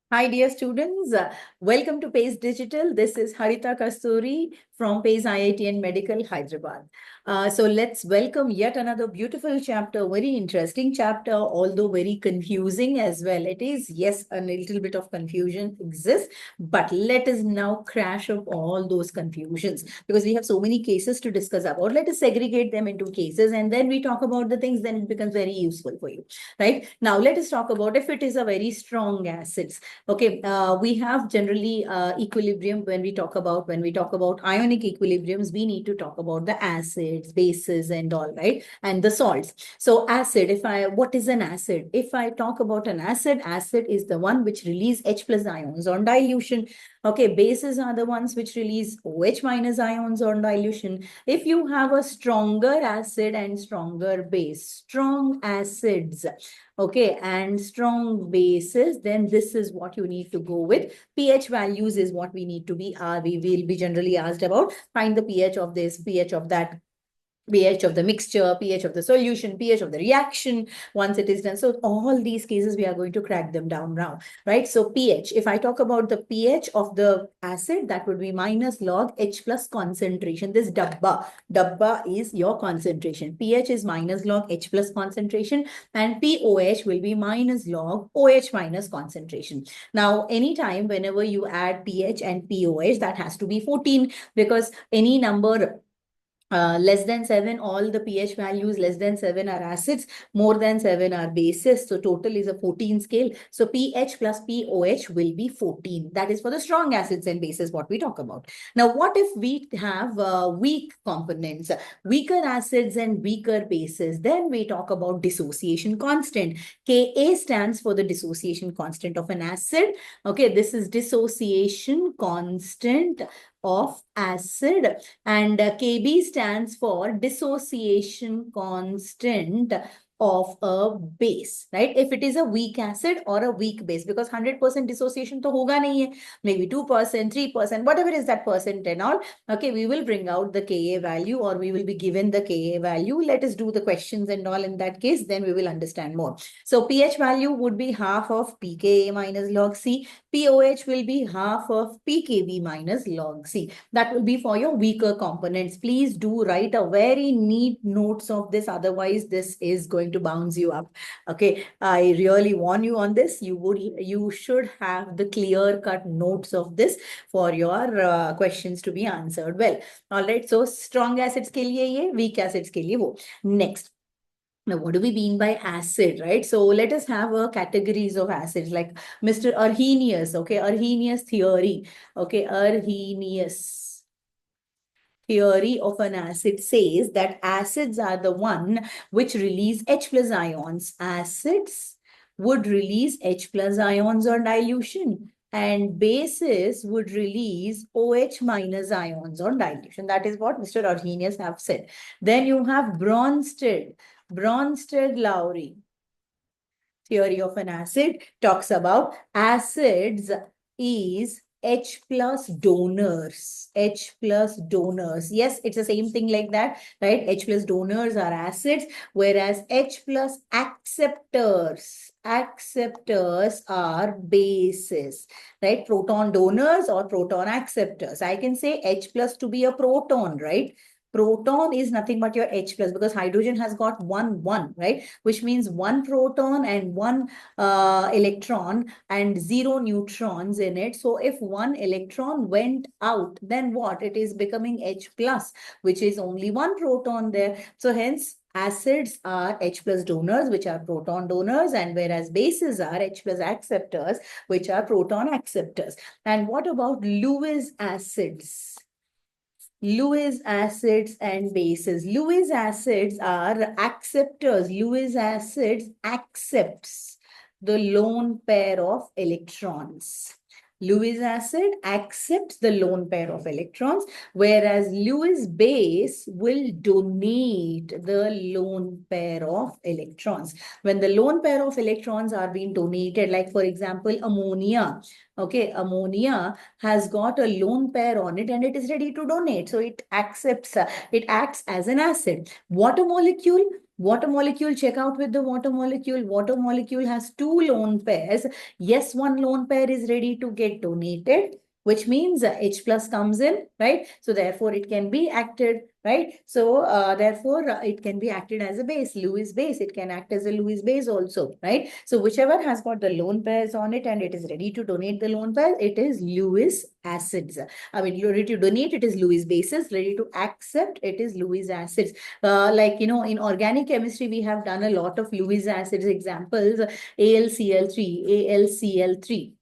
Hi, dear students. Welcome to PACE Digital. This is Harita Kasturi from PACE IIT and Medical Hyderabad. So let's welcome yet another beautiful chapter, very interesting chapter, although very confusing as well. It is, yes, a little bit of confusion exists, but let us now crash up all those confusions because we have so many cases to discuss about. Let us segregate them into cases and then we talk about the things, then it becomes very useful for you, right? Now, let us talk about if it is a very strong acid. Okay, we have generally equilibrium when we talk about ionic equilibriums, we need to talk about the acids, bases, and all, right? And the salts. So acid, what is an acid? If I talk about an acid, acid is the one which release H plus ions on dilution. Okay, bases are the ones which release OH minus ions on dilution. If you have a stronger acid and stronger base, strong acids, okay, and strong bases, then this is what you need to go with. pH values is what we need to be, we will be generally asked about. Find the pH of this, pH of that, pH of the mixture, pH of the solution, pH of the reaction once it is done. So all these cases, we are going to crack them down now, right? So pH, if I talk about the pH of the acid, that would be minus log H plus concentration. This dabba is your concentration. pH is minus log H plus concentration and POH will be minus log OH minus concentration. Now, anytime whenever you add pH and POH, that has to be 14 because any number less than 7, all the pH values less than 7 are acids, more than 7 are bases. So total is a 14 scale. So pH plus POH will be 14. That is for the strong acids and bases, what we talk about. Now, what if we have weak components, weaker acids and weaker bases? Then we talk about dissociation constant. Ka stands for the dissociation constant of an acid. Okay, this is dissociation constant of acid, and Kb stands for dissociation constant of a base, right? If it is a weak acid or a weak base, because 100% dissociation to hoga nahi hai, maybe 2%, 3%, whatever is that percent and all. Okay, we will bring out the Ka value or we will be given the Ka value. Let us do the questions and all in that case, then we will understand more. So pH value would be half of pKa minus log C. POH will be half of pKb minus log C. That will be for your weaker components. Please do write a very neat notes of this. Otherwise, this is going to bounce you up. Okay, I really warn you on this. You should have the clear cut notes of this for your questions to be answered well. All right. So strong acids ke liye ye, weak acids ke liye wo. Next. Now, what do we mean by acid, right? So let us have a categories of acids like Mr. Arrhenius, okay, Arrhenius theory, okay, Arrhenius theory of an acid says that acids are the one which release H plus ions. Acids would release H plus ions on dilution and bases would release OH minus ions on dilution. That is what Mr. Arrhenius have said. Then you have Bronsted-Lowry theory of an acid talks about acids is H plus donors. H plus donors. Yes, it's the same thing like that, right? H plus donors are acids, whereas H plus acceptors are bases, right? Proton donors or proton acceptors. I can say H plus to be a proton, right? Proton is nothing but your H plus because hydrogen has got one, right? Which means one proton and one electron and zero neutrons in it. So if one electron went out, then what? It is becoming H plus, which is only one proton there. So hence, acids are H plus donors, which are proton donors, and whereas bases are H plus acceptors, which are proton acceptors. And what about Lewis acids? Lewis acids and bases. Lewis acids are acceptors. Lewis acids accepts the lone pair of electrons. Lewis acid accepts the lone pair of electrons, whereas Lewis base will donate the lone pair of electrons. When the lone pair of electrons are being donated, like for example, ammonia, okay, ammonia has got a lone pair on it and it is ready to donate. So it accepts, it acts as an acid. Water molecule, Water molecule, check out with the water molecule. Water molecule has two lone pairs. Yes, one lone pair is ready to get donated, which means H plus comes in, right? So therefore it can be acted, right? So therefore it can be acted as a base, Lewis base. It can act as a Lewis base also, right? So whichever has got the lone pairs on it and it is ready to donate the lone pair, it is Lewis acids. I mean, ready to donate, it is Lewis bases. Ready to accept, it is Lewis acids. Like, in organic chemistry, we have done a lot of Lewis acids examples, AlCl3, AlCl3.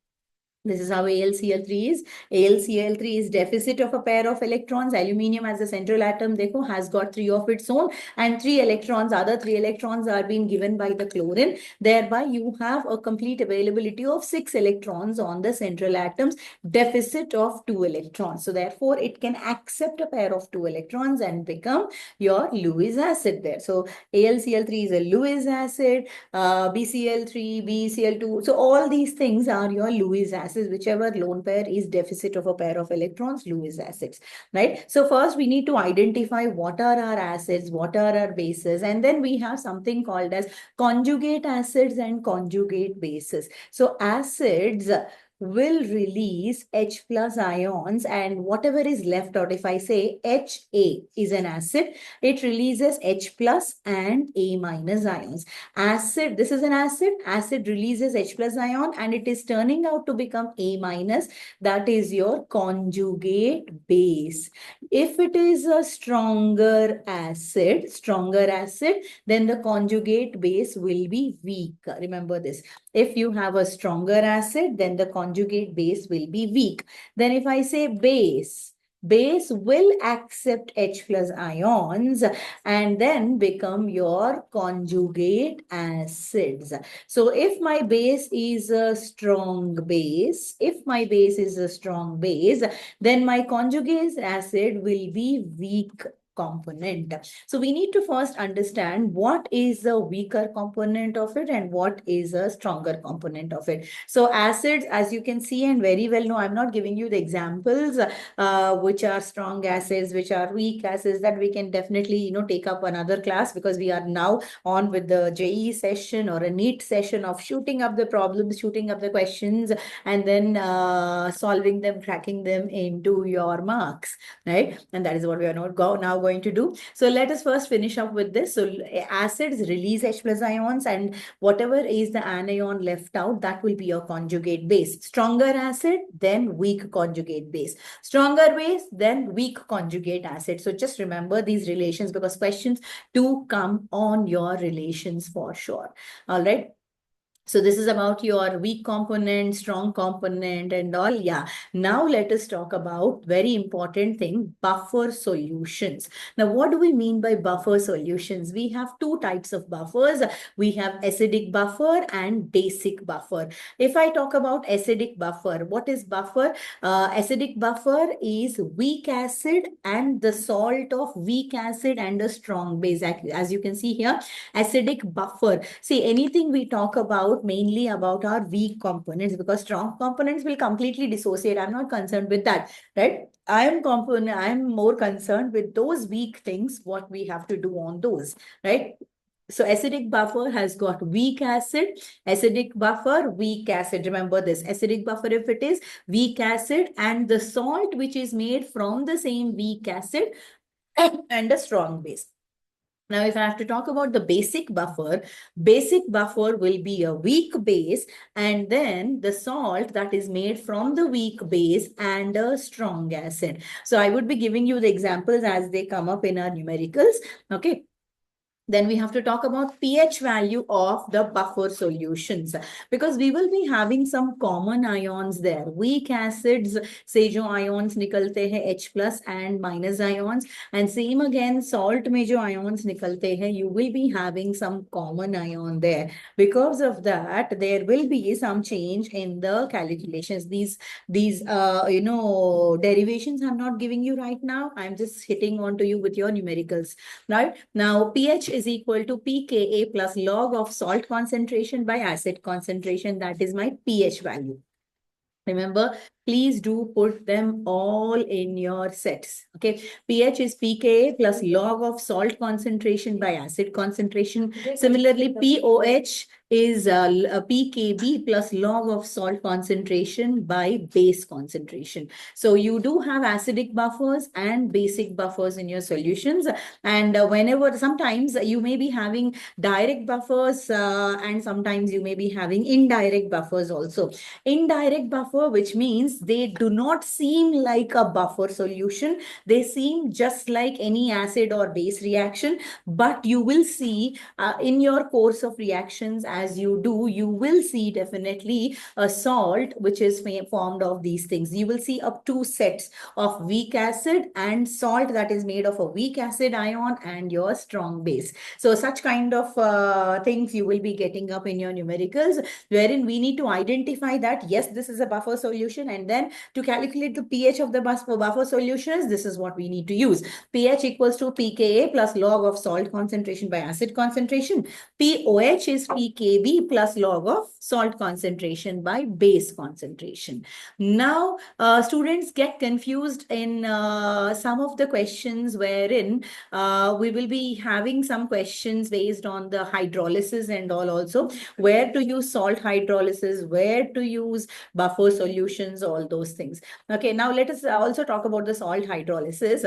This is how AlCl3 is. AlCl3 is deficit of a pair of electrons. Aluminium as a central atom, dekho, has got 3 of its own, and 3 electrons, other 3 electrons are being given by the chlorine. Thereby, you have a complete availability of 6 electrons on the central atoms, deficit of 2 electrons. So therefore, it can accept a pair of 2 electrons and become your Lewis acid there. So AlCl3 is a Lewis acid, BCl3, BCl2. So all these things are your Lewis acids, whichever lone pair is deficit of a pair of electrons, Lewis acids, right? So first we need to identify what are our acids, what are our bases, and then we have something called as conjugate acids and conjugate bases. So acids will release H plus ions, and whatever is left out, if I say HA is an acid, it releases H plus and A minus ions. Acid, this is an acid releases H plus ion and it is turning out to become A minus. That is your conjugate base. If it is a stronger acid, then the conjugate base will be weak. Remember this. If you have a stronger acid, then the conjugate base will be weak. Then if I say base will accept H plus ions and then become your conjugate acids. So if my base is a strong base, then my conjugate acid will be weak component. So we need to first understand what is the weaker component of it and what is a stronger component of it. So acids, as you can see and very well know, I'm not giving you the examples which are strong acids, which are weak acids, that we can definitely, take up another class, because we are now on with the JEE session or a NEET session of shooting up the problems, shooting up the questions, and then solving them, cracking them into your marks, right? And that is what we are now going to do. So let us first finish up with this. So acids release H plus ions, and whatever is the anion left out, that will be your conjugate base. Stronger acid, then weak conjugate base. Stronger base, then weak conjugate acid. So just remember these relations, because questions do come on your relations for sure. All right. So this is about your weak component, strong component and all. Yeah. Now let us talk about very important thing, buffer solutions. Now, what do we mean by buffer solutions? We have two types of buffers. We have acidic buffer and basic buffer. If I talk about acidic buffer, what is buffer? Acidic buffer is weak acid and the salt of weak acid and a strong base. As you can see here, acidic buffer. See, anything we talk about mainly about our weak components, because strong components will completely dissociate. I'm not concerned with that, right? I am more concerned with those weak things, what we have to do on those, right? So acidic buffer has got weak acid, acidic buffer, weak acid. Remember this, acidic buffer, if it is weak acid and the salt which is made from the same weak acid and a strong base. Now, if I have to talk about the basic buffer will be a weak base and then the salt that is made from the weak base and a strong acid. So I would be giving you the examples as they come up in our numericals. Okay. Then we have to talk about pH value of the buffer solutions, because we will be having some common ions there. Weak acids से जो ions निकलते हैं H plus and minus ions, and same again salt में जो ions निकलते हैं, you will be having some common ion there. Because of that, there will be some change in the calculations. These derivations I'm not giving you right now. I'm just hitting on to you with your numericals, right? Now pH is equal to pKa plus log of salt concentration by acid concentration. That is my pH value. Remember, please do put them all in your sets. Okay, pH is pKa plus log of salt concentration by acid concentration. Similarly, POH is pKb plus log of salt concentration by base concentration. So you do have acidic buffers and basic buffers in your solutions. And whenever, sometimes you may be having direct buffers and sometimes you may be having indirect buffers also. Indirect buffer, which means they do not seem like a buffer solution. They seem just like any acid or base reaction, but you will see in your course of reactions, as you do, you will see definitely a salt which is formed of these things. You will see up to sets of weak acid and salt that is made of a weak acid ion and your strong base. So such kind of things you will be getting up in your numericals, wherein we need to identify that, yes, this is a buffer solution, and then to calculate the pH of the buffer solutions, this is what we need to use. pH equals to pKa plus log of salt concentration by acid concentration. POH is pKb plus log of salt concentration by base concentration. Now, students get confused in some of the questions wherein we will be having some questions based on the hydrolysis and all also, where to use salt hydrolysis, where to use buffer solutions, all those things. Okay, now let us also talk about the salt hydrolysis.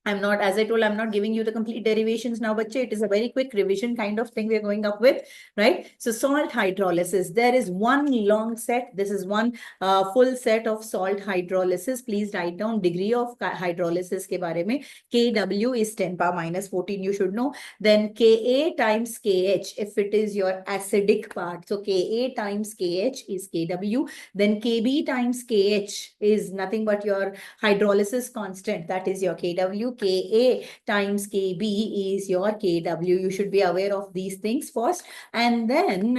I'm not, as I told, I'm not giving you the complete derivations now, but it is a very quick revision kind of thing we're going up with, right? So salt hydrolysis, there is one long set. This is one full set of salt hydrolysis. Please write down degree of hydrolysis ke bare mein. Kw is 10 power minus 14, you should know. Then Ka times Kh, if it is your acidic part. So Ka times Kh is Kw. Then Kb times Kh is nothing but your hydrolysis constant, that is your Kw. Ka times Kb is your Kw. You should be aware of these things first. And then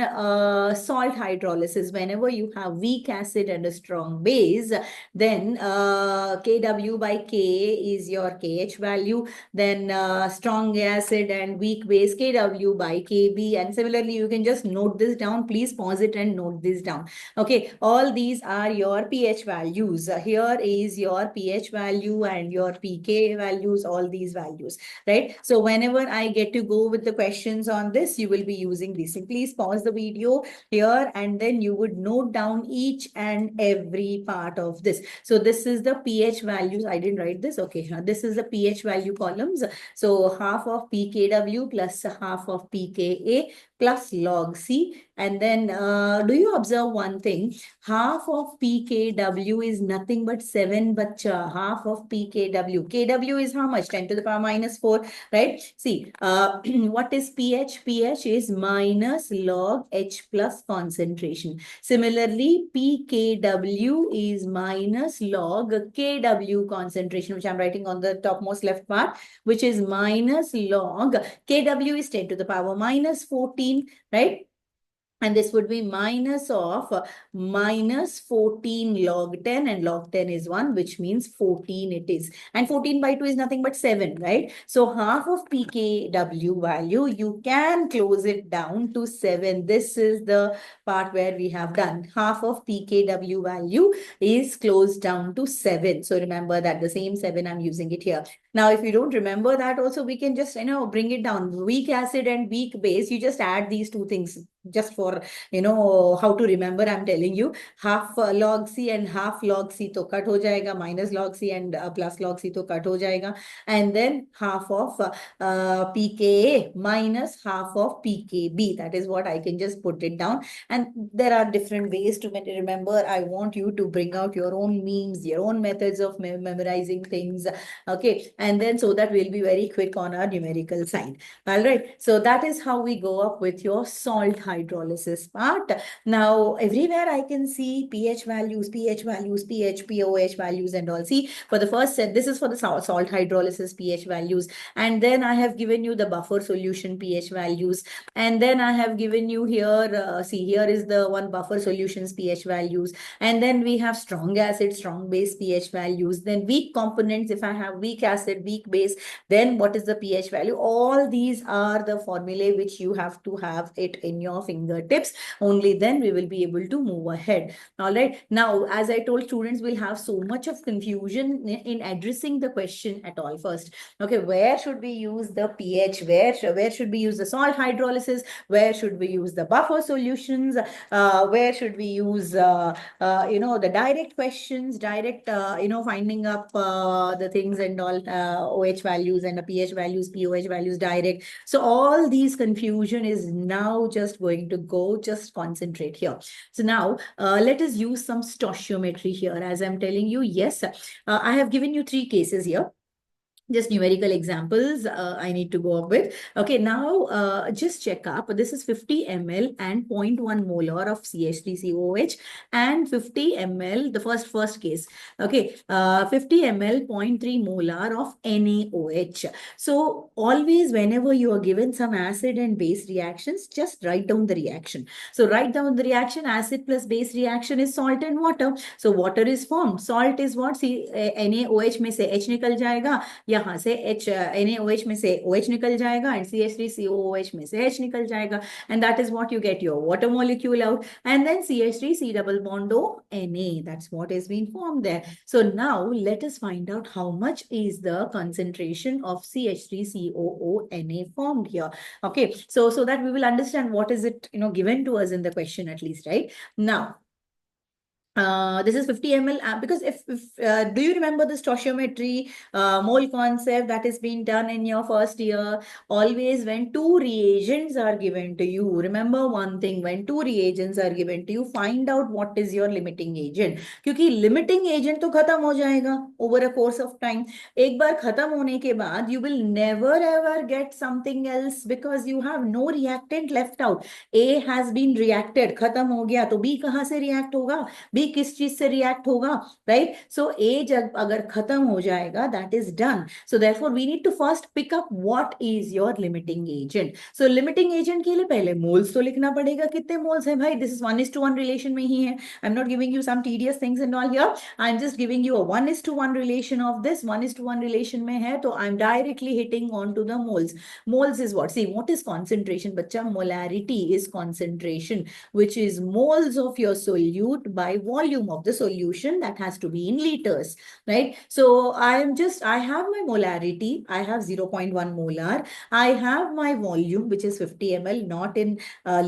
salt hydrolysis, whenever you have weak acid and a strong base, then Kw by Ka is your Kh value. Then strong acid and weak base, Kw by Kb. And similarly, you can just note this down. Please pause it and note this down. Okay, all these are your pH values. Here is your pH value and your pK values, all these values, right? So whenever I get to go with the questions on this, you will be using these. Please pause the video here and then you would note down each and every part of this. So this is the pH values. I didn't write this. Okay, this is the pH value columns. So half of pKw plus half of pKa plus log C. And then do you observe one thing? Half of pKw is nothing but 7, bacha. Half of pKw. Kw is how much? 10 to the power minus 4, right? See, what is pH? pH is minus log H plus concentration. Similarly, pKw is minus log Kw concentration, which I'm writing on the topmost left part, which is minus log Kw is 10 to the power minus 14, right? And this would be minus of minus 14 log 10, and log 10 is 1, which means 14 it is. And 14 by 2 is nothing but 7, right? So half of pKw value, you can close it down to 7. This is the part where we have done. Half of pKw value is closed down to 7. So remember that the same 7, I'm using it here. Now, if you don't remember that also, we can just, bring it down. Weak acid and weak base, you just add these two things just for, how to remember. I'm telling you, half log C and half log C to cut ho jayega, minus log C and plus log C to cut ho jayega. And then half of pKa minus half of pKb. That is what I can just put it down. And there are different ways to remember. I want you to bring out your own memes, your own methods of memorizing things. Okay. And then so that we'll be very quick on our numerical side. All right. So that is how we go up with your salt hydrolysis part. Now, everywhere I can see pH values, pH, POH values and all. See, for the first set, this is for the salt hydrolysis pH values. And then I have given you the buffer solution pH values. And then I have given you here, see, here is the one buffer solutions pH values. And then we have strong acid, strong base pH values. Then weak components, if I have weak acid acid, weak base, then what is the pH value. All these are the formulae which you have to have it in your fingertips. Only then we will be able to move ahead. All right. Now, as I told, students will have so much of confusion in addressing the question at all. First, okay, where should we use the pH? Where should we use the salt hydrolysis? Where should we use the buffer solutions? Where should we use the direct questions, direct finding up the things and all, OH values and the pH values, pOH values direct. So all these confusion is now just going to go. Just concentrate here. So now let us use some stoichiometry here. As I'm telling you, yes, I have given you 3 cases here. Just numerical examples I need to go up with. Okay, now just check up. This is 50 ml and 0.1 molar of CH3COOH and 50 ml, the first case. Okay, 50 ml, 0.3 molar of NaOH. So always whenever you are given some acid and base reactions, just write down the reaction. So write down the reaction. Acid plus base reaction is salt and water. So water is formed. Salt is what? See, NaOH में से H निकल जाएगा, यहाँ से H NaOH में से OH निकल जाएगा and CH3COOH में से H निकल जाएगा, and that is what you get your water molecule out, and then CH3C double bond O Na. That's what has been formed there. So now let us find out how much is the concentration of CH3COO formed here. Okay, so that we will understand what is it given to us in the question at least, right? Now this is 50 ml because if do you remember the stoichiometry mole concept that is being done in your first year? Always when 2 reagents are given to you, remember one thing, when 2 reagents are given to you, find out what is your limiting agent, क्योंकि limiting agent तो खत्म हो जाएगा over a course of time. एक बार खत्म होने के बाद you will never ever get something else because you have no reactant left out. A has been reacted, खत्म हो गया, तो B कहाँ से react होगा? B किस चीज से रिएक्ट होगा, राइट? सो ए जब अगर खत्म हो जाएगा, that is done. So therefore we need to first pick up what is your limiting agent. So limiting agent के लिए पहले मोल्स तो लिखना पड़ेगा. कितने मोल्स हैं भाई? दिस इज 1:1 रिलेशन में ही है. I am not giving you some tedious things and all here. I am just giving you a 1:1 relation of this. 1:1 relation में है तो I am directly hitting on to the moles. Moles is what? See what is concentration बच्चा? Molarity is concentration which is moles of your solute by volume of the solution, that has to be in liters, right? So I have my molarity, I have 0.1 molar, I have my volume which is 50 ml, not in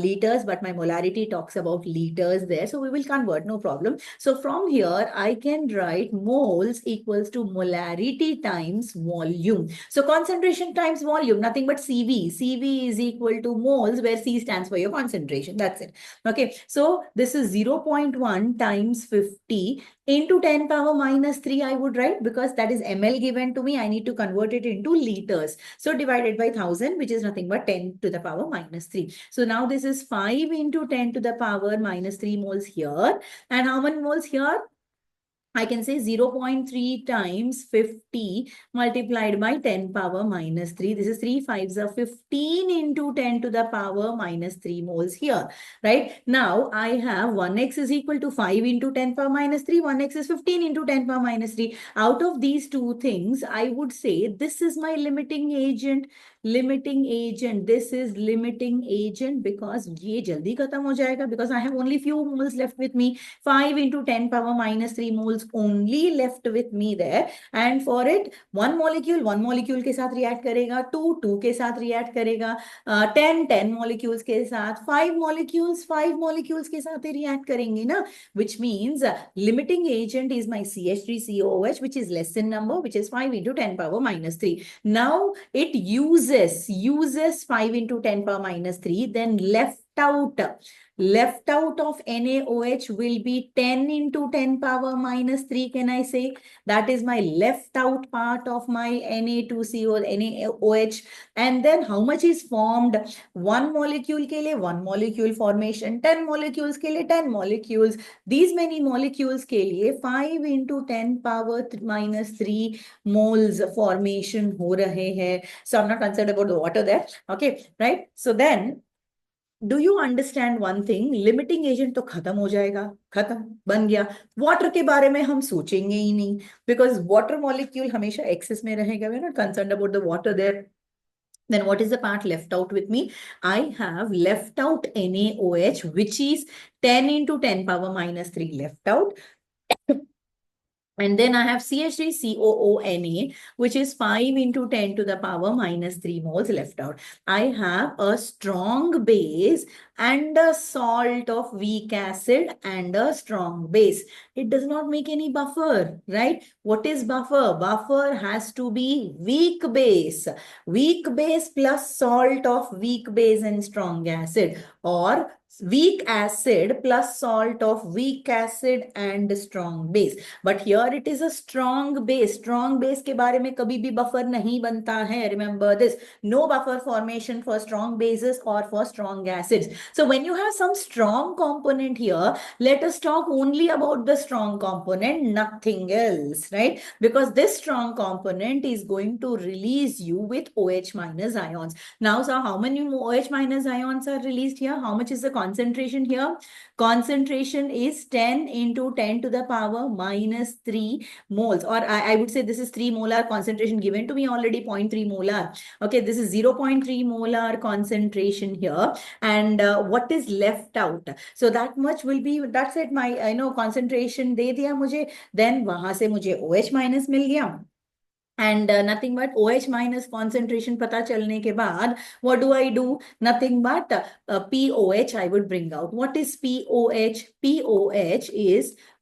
liters, but my molarity talks about liters there, so we will convert, no problem. So from here I can write moles equals to molarity times volume. So concentration times volume, nothing but CV. CV is equal to moles, where C stands for your concentration. That's it. Okay, so this is 0.1 times 50 into 10 power minus 3 I would write, because that is ml given to me. I need to convert it into liters. So divided by 1000, which is nothing but 10 to the power minus 3. So now this is 5 into 10 to the power minus 3 moles here. And how many moles here? I can say 0.3 times 50 multiplied by 10 power minus 3. This is 3 5s are 15 into 10 to the power minus 3 moles here, right? Now I have 1x is equal to 5 into 10 power minus 3. 1x is 15 into 10 power minus 3. Out of these two things, I would say this is my limiting agent. Limiting agent, this is limiting agent because ये जल्दी खत्म हो जाएगा, because I have only few moles left with me. 5 into 10 power minus 3 moles only left with me there, and for it one molecule के साथ react करेगा, 2 के साथ react करेगा, 10 molecules के साथ, 5 molecules के साथ ही react करेंगे ना, which means limiting agent is my CH3COOH, which is less in number, which is 5 into 10 power minus 3. Now it uses 5 into 10 power minus 3, then left out of NaOH will be 10 into 10 power minus 3, can I say? That is my left out part of my Na2CO, NaOH. And then how much is formed? 1 molecule ke liye 1 molecule formation, 10 molecules ke liye 10 molecules. These many molecules ke liye 5 into 10 power minus 3 moles formation ho rahe hai. So I'm not concerned about the water there. Okay, right? So then do you understand one thing, limiting agent तो खत्म हो जाएगा, खत्म, बन गया। Water के बारे में हम सोचेंगे ही नहीं, बिकॉज वाटर मॉलिक्यूल हमेशा एक्सेस में रहेगा, we are not concerned about the water there. Then what is the part left out with me? I have left out NaOH, which is 10 into 10 power minus 3 left out. And then I have CH3COONA, which is 5 into 10 to the power minus 3 moles left out. I have a strong base and a salt of weak acid and a strong base. It does not make any buffer, right? What is buffer? Buffer has to be weak base. Weak base plus salt of weak base and strong acid, or weak acid plus salt of weak acid and strong base. But here it is a strong base. Strong base के बारे में कभी भी buffer नहीं बनता है, remember this. No buffer formation for strong bases और for strong acids. So when you have some strong component here, let us talk only about the strong component, nothing else, right? Because this strong component is going to release you with OH minus ions. Now, so how many OH minus ions are released here? How much is the concentration here? Concentration is 10 into 10 to the power minus 3 moles, or I would say this is 3 molar concentration given to me already, 0.3 molar. Okay, this is 0.3 molar concentration here. And what is left out? So that much will be, that's it, my I know concentration दे दिया मुझे, then वहां से मुझे OH minus मिल गया, and nothing but OH minus concentration पता चलने के बाद what do I do? Nothing but POH I would bring out. What is POH?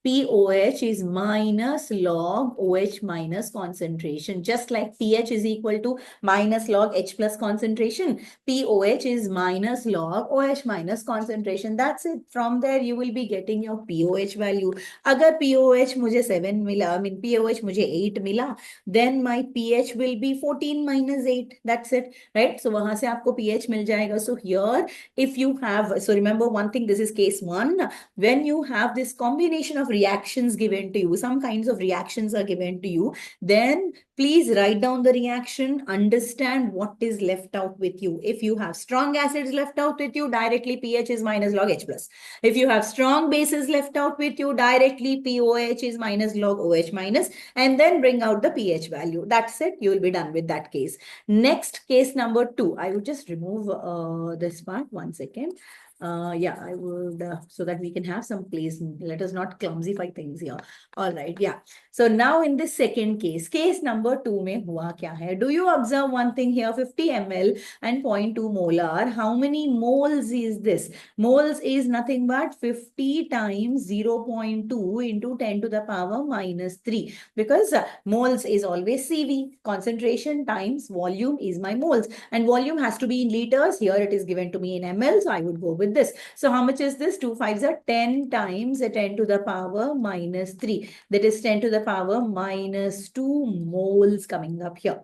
POH is minus log OH minus concentration. Just like pH is equal to minus log H plus concentration, POH is minus log OH minus concentration. That's it. From there you will be getting your POH value. अगर POH मुझे 7 मिला, I mean POH मुझे 8 मिला, then my pH will be 14 minus 8. That's it, right? So वहां से आपको pH मिल जाएगा. So here, if you have, so remember one thing, this is case 1. When you have this combination of reactions given to you, some kinds of reactions are given to you, then please write down the reaction, understand what is left out with you. If you have strong acids left out with you, directly pH is minus log H plus. If you have strong bases left out with you, directly POH is minus log OH minus, and then bring out the pH value. That's it. You will be done with that case. Next, case number 2. I would just remove this part. 1 second. Yeah, I would, so that we can have some place. Let us not clumsify things here. All right, yeah. So now in this second case number 2 में हुआ क्या है? Do you observe one thing here? 50 ml and 0.2 molar. How many moles is this? Moles is nothing but 50 times 0.2 into 10 to the power minus 3. Because moles is always CV. Concentration times volume is my moles. And volume has to be in liters. Here it is given to me in ml. So I would go with this. So how much is this? 2 5s are 10 times 10 to the power minus 3. That is 10 to the power minus 2 moles coming up here.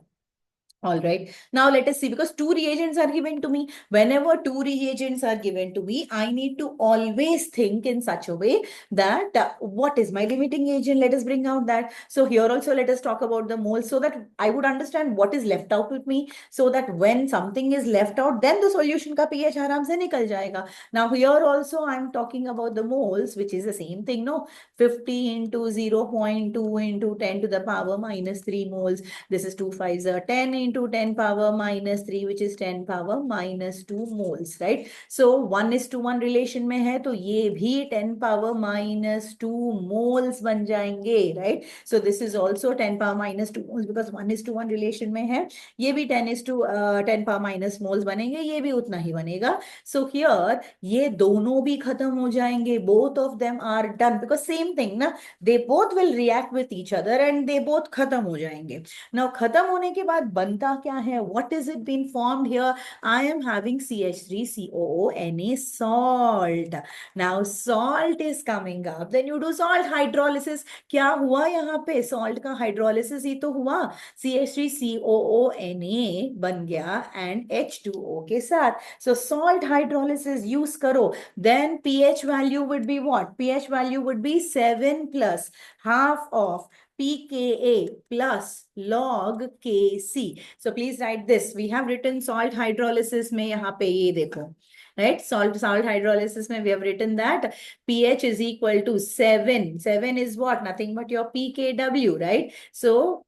All right. Now let us see, because 2 reagents are given to me. Whenever 2 reagents are given to me, I need to always think in such a way that what is my limiting agent? Let us bring out that. So here also let us talk about the moles, so that I would understand what is left out with me, so that when something is left out, then the solution ka pH आराम से निकल जाएगा. Now here also I am talking about the moles, which is the same thing, no? 50 into 0.2 into 10 to the power minus 3 moles. This is 2 5s are 10 into 10 power minus 3, which is 10 power minus 2 moles, right? So 1:1 relation में है, तो ये भी 10 power minus 2 moles बन जाएंगे, right? So this is also 10 power minus 2 moles, because 1:1 relation में है. ये भी 10 power minus moles बनेंगे, ये भी उतना ही बनेगा. So here ये दोनों भी खत्म हो जाएंगे. Both of them are done, because same thing ना, they both will react with each other and they both खत्म हो जाएंगे. Now खत्म होने के बाद बनता क्या है? What is it been formed here? I am having CH3COONA salt. Now salt is coming up. Then you do salt hydrolysis. क्या हुआ यहाँ पे? Salt का hydrolysis ही तो हुआ. CH3COONA बन गया and H2O के साथ. So salt hydrolysis use करो. Then pH value would be what? pH value would be 7 plus half of pKa plus log Kc. So please write this. We have written salt hydrolysis में यहाँ पे ये देखो. right? Salt hydrolysis mein we have written that pH is equal to 7. 7 is what? Nothing but your pKw, right? So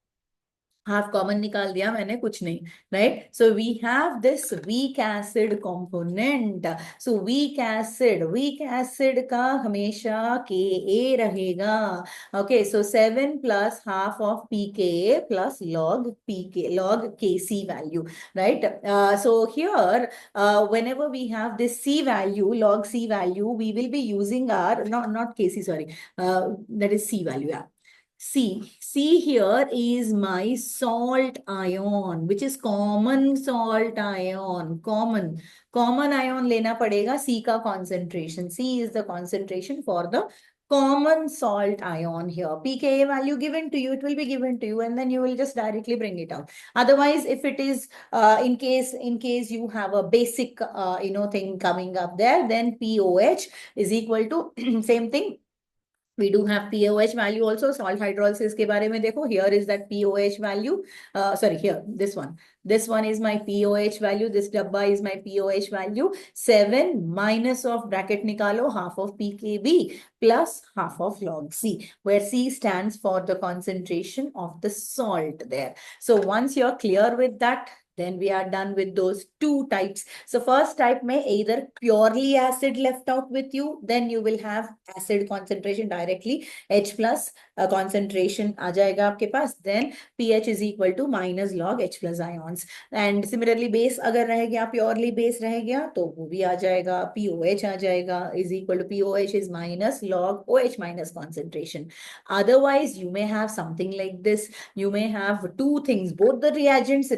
half common निकाल दिया मैंने, कुछ नहीं, right? So we have this weak acid component. So weak acid का हमेशा Ka रहेगा. Okay, so 7 plus half of pKa plus log pK log Kc value, right? So here, whenever we have this C value, log C value, we will be using our, not Kc, sorry, that is C value, yeah. C here is my salt ion, which is common salt ion. Common ion लेना पड़ेगा C का concentration. C is the concentration for the common salt ion here. pKa value given to you, it will be given to you, and then you will just directly bring it out. Otherwise, if it is in case you have a basic thing coming up there, then POH is equal to same thing. We do have POH value also. Salt hydrolysis के बारे में देखो. Here is that POH value. Sorry, here, this one. This one is my POH value. This dabba is my POH value. 7 minus of bracket निकालो, half of pKb plus half of log C, where C stands for the concentration of the salt there. So once you're clear with that, then we are done with those two types. So first type may either purely acid left out with you, then you will have acid concentration directly, H plus concentration आ जाएगा आपके पास, then pH is equal to minus log H plus ions. And similarly base अगर रह गया, purely base रह गया, तो वो भी आ जाएगा, POH आ जाएगा, is equal to POH is minus log OH minus concentration. Otherwise you may have something like this. You may have two things, both the reagents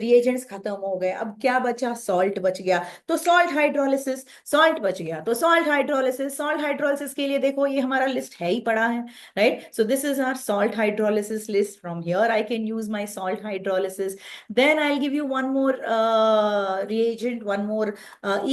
खत्म हो गए, अब क्या बचा? सॉल्ट बच गया, तो सॉल्ट हाइड्रोलिसिस. सॉल्ट बच गया तो सॉल्ट हाइड्रोलिसिस के लिए देखो ये हमारा लिस्ट है ही पड़ा है, right? So this is our salt hydrolysis list. From here I can use my salt hydrolysis. Then I'll give you one more reagent, one more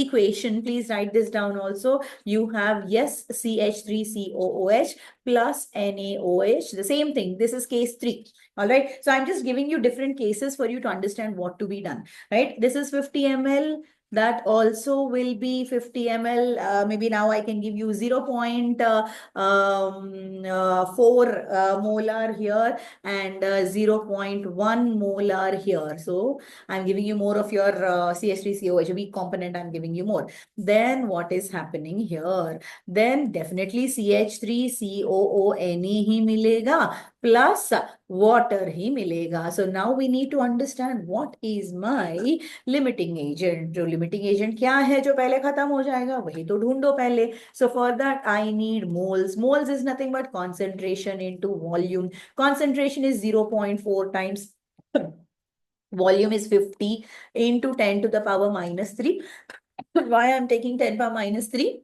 equation. Please write this down also. You have, yes, CH3COOH plus NaOH, the same thing. This is case 3. All right. So I'm just giving you different cases for you to understand what to be done, right? This is 50 ml. That also will be 50 ml. Maybe now I can give you 0.4 molar here and 0.1 molar here. So I'm giving you more of your CH3COH, weak component, I'm giving you more. Then what is happening here? Then definitely CH3COONe ही मिलेगा plus water ही मिलेगा. So now we need to understand what is my limiting agent. जो limiting agent क्या है जो पहले खत्म हो जाएगा, वही तो ढूंढो पहले. So for that I need moles. Moles is nothing but concentration into volume. Concentration is 0.4 times volume is 50 into 10 to the power minus 3. Why I'm taking 10 power minus 3?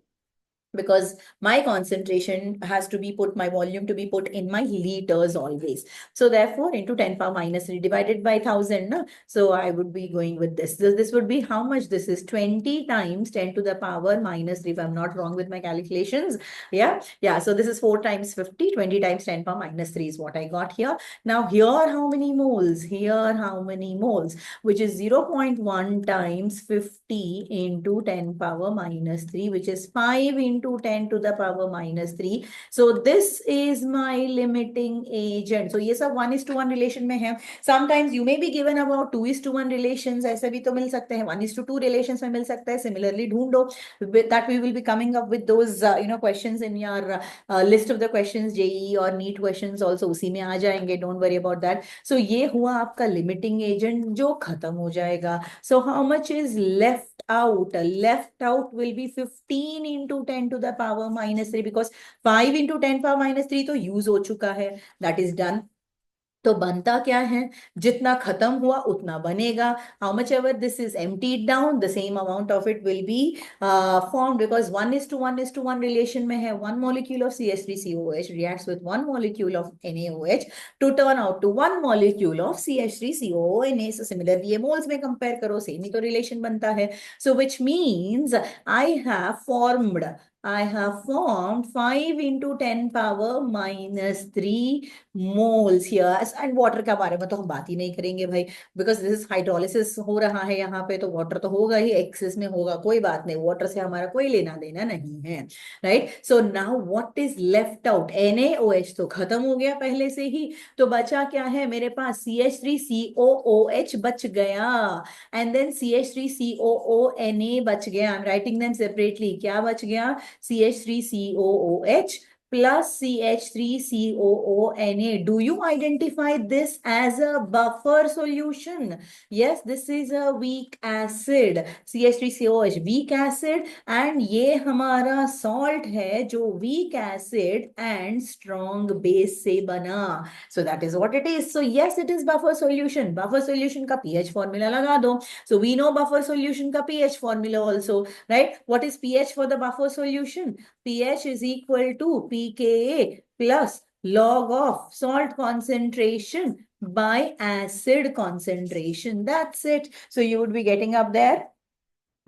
Because my concentration has to be put, my volume to be put in my liters always. So therefore, into 10 power minus 3 divided by 1000. No? So I would be going with this. This would be how much? This is 20 times 10 to the power minus 3, if I'm not wrong with my calculations. Yeah. So this is 4 times 50, 20 times 10 power minus 3 is what I got here. Now here, how many moles? Here, how many moles? Which is 0.1 times 50 into 10 power minus 3, which is 5 into 10 to the power minus 3. So this is my limiting agent. So ये सब 1:1 relation में है. Sometimes you may be given about 2:1 relations, ऐसे भी तो मिल सकते हैं, 1:2 relations में मिल सकता है. Similarly ढूंढो. With that we will be coming up with those questions in your list of the questions, JEE or NEET questions also उसी में आ जाएंगे. Don't worry about that. So ये हुआ आपका limiting agent जो खत्म हो जाएगा. So how much is left out? Left out will be 15 into 10 to the power minus 3, because 5 into 10 power minus 3 तो यूज हो चुका है. That is done. तो बनता क्या है? जितना खत्म हुआ उतना बनेगा. How much ever this is emptied down, the same amount of it will be formed, because 1:1 relation में है. 1 molecule of CH3COOH reacts with 1 molecule of NaOH to turn out to 1 molecule of CH3COONA. So similarly ये moles में compare करो, same ही तो relation बनता है. So which means I have formed I have formed 5 into 10 power minus 3 moles here. And water का बारे में तो हम बात ही नहीं करेंगे भाई, because this is hydrolysis हो रहा है यहाँ पे, तो water तो होगा ही, excess में होगा, कोई बात नहीं, water से हमारा कोई लेना देना नहीं है, right? So now what is left out? NaOH तो खत्म हो गया पहले से ही, तो बचा क्या है मेरे पास? CH3COOH बच गया, and then CH3COONA बच गया. I'm writing them separately. क्या बच गया? CH3COOH plus CH3COONA. Do you identify this as a buffer solution? Yes, this is a weak acid. CH3COOH weak acid, and ये हमारा salt है जो weak acid and strong base से बना. So that is what it is. So yes, it is buffer solution. Buffer solution का pH formula लगा दो. So we know buffer solution का pH formula also, right? What is pH for the buffer solution? pH is equal to pKa plus log of salt concentration by acid concentration. That's it. So you would be getting up there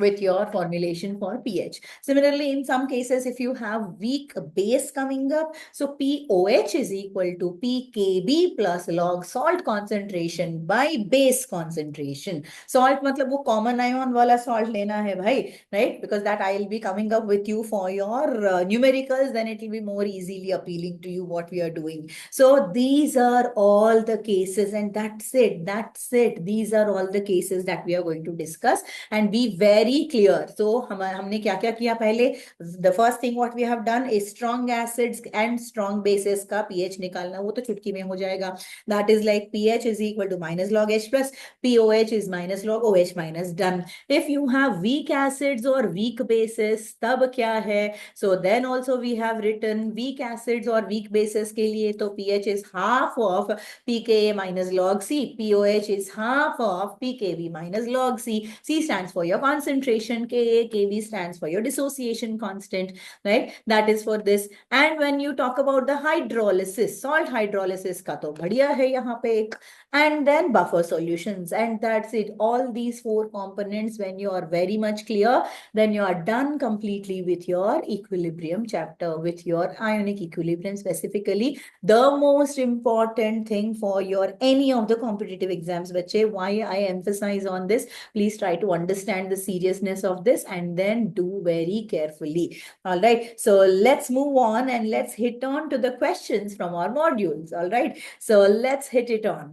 with your formulation for pH. Similarly, in some cases, if you have weak base coming up, so POH is equal to PKB plus log salt concentration by base concentration. Salt मतलब वो common ion वाला salt लेना है भाई, right? Because that I will be coming up with you for your numericals, then it will be more easily appealing to you what we are doing. So these are all the cases, and that's it. That's it. These are all the cases that we are going to discuss. And be very clear. So हमने क्या क्या किया पहले? The first thing what we have done is strong acids and strong bases का pH निकालना, वो तो चुटकी में हो जाएगा. That is like pH is equal to minus log H plus POH is minus log OH minus. Done. If you have weak acids or weak bases, तब क्या है? So then also we have written weak acids or weak bases के लिए तो pH is half of pKa minus log C. POH is half of pKb minus log C. C stands for your concentration, Ka, Kb stands for your dissociation constant, right? That is for this. And when you talk about the hydrolysis, salt hydrolysis का तो बढ़िया है यहाँ पे एक, and then buffer solutions, and that's it. All these 4 components, when you are very much clear, then you are done completely with your equilibrium chapter, with your ionic equilibrium specifically. The most important thing for your any of the competitive exams, bache, why I emphasize on this, please try to understand the seriousness of this and then do very carefully. All right, so let's move on and let's hit on to the questions from our modules. All right, so let's hit it on.